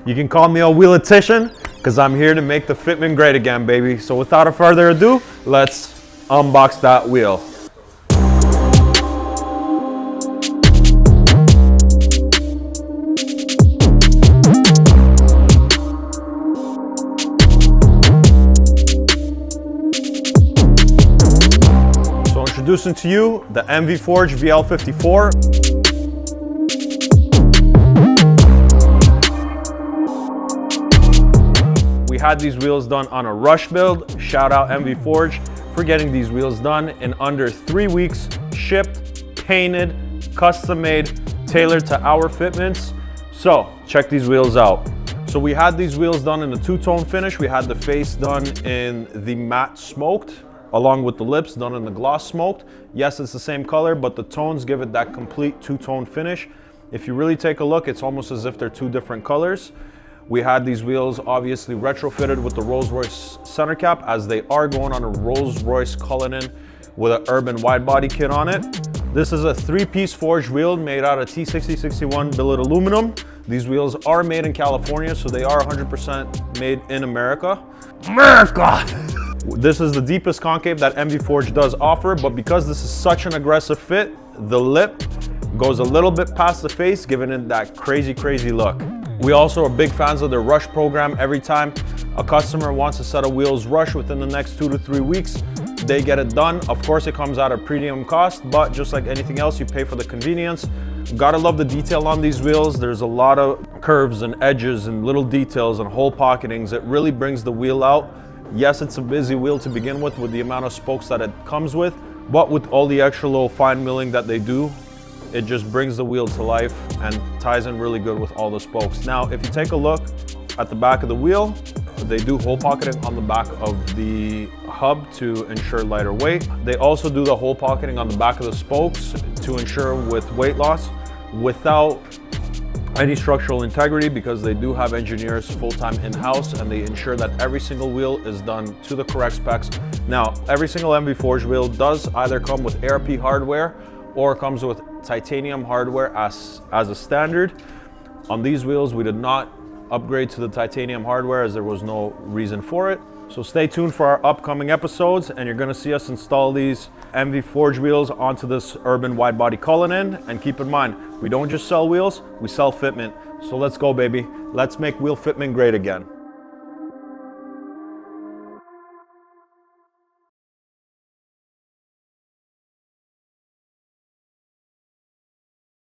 You can call me a wheelitician because I'm here to make the fitment great again, baby. So without further ado, let's unbox that wheel. So introducing to you the MV Forged VL54. We had these wheels done on a rush build. Shout out MV Forged for getting these wheels done in under 3 weeks, shipped, painted, custom made, tailored to our fitments. So check these wheels out. So we had these wheels done in a two-tone finish. We had the face done in the matte smoked, along with the lips done in the gloss smoked. Yes, it's the same color, but the tones give it that complete two-tone finish. If you really take a look, it's almost as if they're two different colors. We had these wheels obviously retrofitted with the Rolls-Royce center cap, as they are going on a Rolls-Royce Cullinan with an urban wide body kit on it. This is a 3-piece forged wheel made out of T6061 billet aluminum. These wheels are made in California, so they are 100% made in America. This is the deepest concave that MV Forged does offer, but because this is such an aggressive fit, the lip goes a little bit past the face, giving it that crazy look. We also are big fans of their rush program. Every time a customer wants a set of wheels rush within the next 2 to 3 weeks, they get it done. Of course, it comes at a premium cost, but just like anything else, you pay for the convenience. Gotta love the detail on these wheels. There's a lot of curves and edges and little details and hole pocketings. It really brings the wheel out. Yes, it's a busy wheel to begin with the amount of spokes that it comes with, but with all the extra little fine milling that they do, it just brings the wheel to life and ties in really good with all the spokes. Now, if you take a look at the back of the wheel, they do hole pocketing on the back of the hub to ensure lighter weight. They also do the hole pocketing on the back of the spokes to ensure with weight loss without any structural integrity, because they do have engineers full-time in-house and they ensure that every single wheel is done to the correct specs. Now, every single MV Forged wheel does either come with ARP hardware or comes with titanium hardware as a standard. On these wheels, we did not upgrade to the titanium hardware as there was no reason for it. So stay tuned for our upcoming episodes, and you're gonna see us install these MV Forged wheels onto this urban wide body Cullinan. And keep in mind, we don't just sell wheels, we sell fitment. So let's go, baby. Let's make wheel fitment great again.